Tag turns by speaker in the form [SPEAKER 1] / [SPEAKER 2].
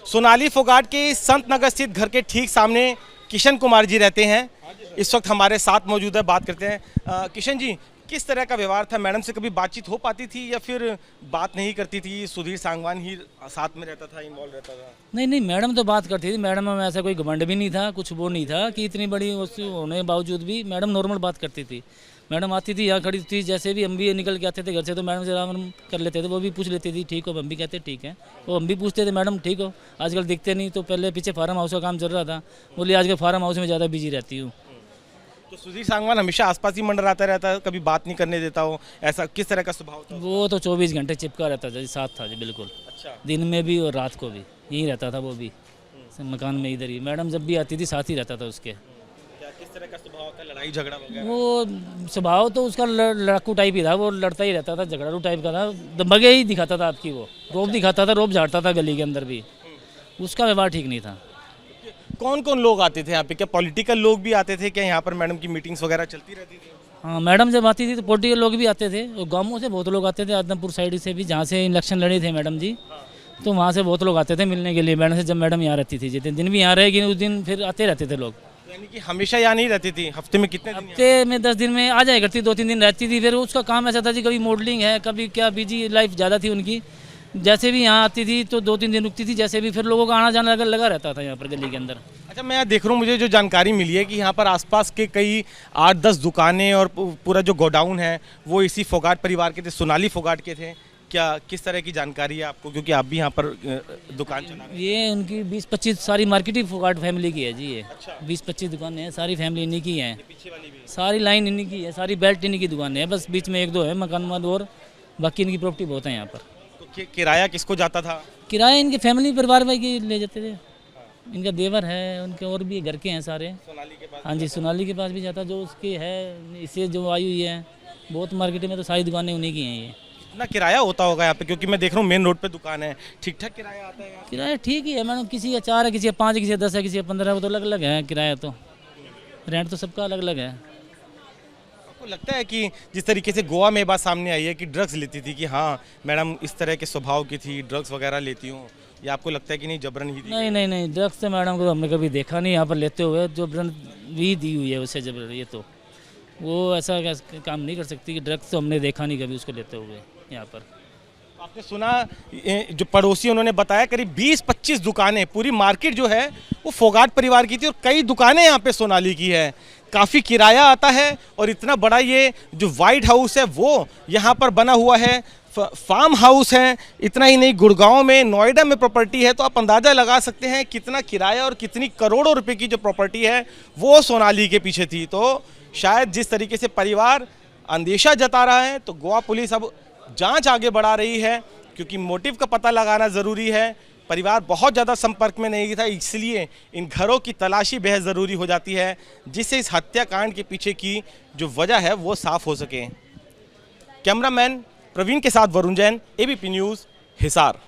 [SPEAKER 1] सोनाली फोगाट के संत नगर स्थित घर के ठीक सामने किशन कुमार जी रहते हैं। इस वक्त हमारे साथ मौजूद है, बात करते हैं। किशन जी, किस तरह का व्यवहार था? मैडम से कभी बातचीत हो पाती थी या फिर बात नहीं करती थी? सुधीर सांगवान ही साथ में रहता था, इन्वॉल्व रहता था?
[SPEAKER 2] नहीं नहीं, मैडम तो बात करती थी। मैडम में ऐसा कोई घमंड भी नहीं था, कुछ वो नहीं था कि इतनी बड़ी वस्तु होने के बावजूद भी मैडम नॉर्मल बात करती थी। मैडम आती थी, यहाँ खड़ी थी, जैसे भी हम भी निकल के आते थे घर से तो मैडम से राम कर लेते थे। वो भी पूछ लेती थी ठीक हो, हम भी कहते ठीक है। वो हम भी पूछते थे मैडम ठीक हो, आजकल दिखते नहीं। तो पहले पीछे फार्म हाउस का काम चल रहा था, बोली आजकल फार्म हाउस में ज़्यादा बिजी रहती हूँ।
[SPEAKER 1] तो सुधीर सांगवान हमेशा आसपास ही मंडराता रहता है, कभी बात नहीं करने देता हो, ऐसा किस तरह का स्वभाव था?
[SPEAKER 2] वो तो 24 घंटे चिपका रहता था जी, साथ था जी बिल्कुल।
[SPEAKER 1] अच्छा।
[SPEAKER 2] दिन में भी और रात को भी यहीं रहता था वो भी, मकान में इधर ही। मैडम जब भी आती थी साथ ही रहता था उसके।
[SPEAKER 1] क्या किस तरह का स्वभाव था? लड़ाई झगड़ा वगैरह?
[SPEAKER 2] वो स्वभाव तो उसका लड़ाकू टाइप ही था, वो लड़ता ही रहता था, झगड़ालू टाइप का था। दबंगे ही दिखाता था आपकी, वो रोब दिखाता था, रोब झाड़ता था गली के अंदर भी। उसका व्यवहार ठीक नहीं था।
[SPEAKER 1] कौन कौन लोग आते थे यहाँ पे? क्या पॉलिटिकल लोग भी आते थे? क्या यहाँ पर मैडम की मीटिंग्स वगैरह चलती रहती थी?
[SPEAKER 2] हाँ, मैडम जब आती थी तो पॉलिटिकल लोग भी आते थे और गाँवों से बहुत लोग आते थे, आदमपुर साइड से भी, जहाँ से इलेक्शन लड़े थे मैडम जी। तो वहाँ से बहुत लोग आते थे मिलने के लिए मैडम से। जब मैडम यहाँ रहती थी, जितने दिन भी यहाँ रहेगी उस दिन फिर आते रहते थे लोग।
[SPEAKER 1] यानी कि हमेशा यहाँ नहीं रहती थी? हफ्ते में कितने दिन?
[SPEAKER 2] हफ्ते में 10 दिन में आ जाया करती, 2-3 दिन रहती थी। फिर उसका काम ऐसा था जी, कभी मॉडलिंग है, कभी क्या, बिजी लाइफ ज़्यादा थी उनकी। जैसे भी यहाँ आती थी तो 2-3 दिन रुकती थी, जैसे भी। फिर लोगों का आना जाना लगा रहता था यहाँ पर गली के अंदर।
[SPEAKER 1] अच्छा, मैं यहाँ देख रहा हूँ, मुझे जो जानकारी मिली है कि यहाँ पर आसपास के कई 8-10 दुकानें और पूरा जो गोडाउन है वो इसी फोगाट परिवार के थे, सोनाली फोगाट के थे। क्या किस तरह की जानकारी है आपको, क्योंकि आप भी यहाँ पर दुकान चला रहे हैं?
[SPEAKER 2] ये उनकी 20-25 सारी मार्केट ही फोगाट फैमिली की है जी। ये
[SPEAKER 1] अच्छा।
[SPEAKER 2] 20-25 दुकानें हैं, सारी फैमिली इन्हीं की है।
[SPEAKER 1] पीछे वाली भी?
[SPEAKER 2] सारी लाइन इन्हीं की है, सारी बेल्ट इन्हीं की दुकानें हैं। बस बीच में 1-2 है मकान वाल, और बाकी इनकी प्रॉपर्टी बहुत है यहाँ पर।
[SPEAKER 1] तो किराया किसको जाता था?
[SPEAKER 2] किराया इनके फैमिली परिवार भाई की ले जाते थे। इनका देवर है, उनके और भी घर के हैं सारे।
[SPEAKER 1] सोनाली के पास?
[SPEAKER 2] हाँ जी, सोनाली के पास भी जाता, जो उसकी है, इससे जो आई हुई है। बहुत मार्केट में तो सारी दुकानें उन्हीं की हैं ये।
[SPEAKER 1] कितना किराया होता होगा यहाँ पे? क्योंकि मैं देख रहा हूँ मेन रोड पे दुकान है, ठीक ठाक किराया आता है यहाँ?
[SPEAKER 2] किराया ठीक ही है मैडम, किसी का 4 है, किसी का 5 है, किसी का 10 है, किसी का 15 है। वो तो अलग अलग है किराया, तो रेंट तो सबका अलग अलग है।
[SPEAKER 1] आपको लगता है कि जिस तरीके से गोवा में बात सामने आई है कि ड्रग्स लेती थी, कि हाँ मैडम इस तरह के स्वभाव की थी, ड्रग्स वगैरह लेती हूँ, या आपको लगता है कि नहीं जबरन ही दी?
[SPEAKER 2] नहीं नहीं नहीं, ड्रग्स तो मैडम को हमने कभी देखा नहीं यहाँ पर लेते हुए। जबरन भी दी हुई है उसे जबरन, ये तो वो ऐसा काम नहीं कर सकती कि ड्रग्स तो हमने देखा नहीं कभी उसको लेते हुए यहाँ पर।
[SPEAKER 1] आपने सुना जो पड़ोसी उन्होंने बताया करीब 20-25 दुकानें, पूरी मार्केट जो है वो फोगाट परिवार की थी और कई दुकानें यहाँ पे सोनाली की है। काफ़ी किराया आता है और इतना बड़ा ये जो वाइट हाउस है वो यहाँ पर बना हुआ है, फार्म हाउस है। इतना ही नहीं, गुड़गांव में, नोएडा में प्रॉपर्टी है। तो आप अंदाज़ा लगा सकते हैं कितना किराया और कितनी करोड़ों रुपए की जो प्रॉपर्टी है वो सोनाली के पीछे थी। तो शायद जिस तरीके से परिवार अंदेशा जता रहा है, तो गोवा पुलिस अब जांच आगे बढ़ा रही है, क्योंकि मोटिव का पता लगाना ज़रूरी है। परिवार बहुत ज़्यादा संपर्क में नहीं था, इसलिए इन घरों की तलाशी बेहद ज़रूरी हो जाती है, जिससे इस हत्याकांड के पीछे की जो वजह है वो साफ हो सके। कैमरामैन प्रवीण के साथ वरुण जैन, एबीपी न्यूज़, हिसार।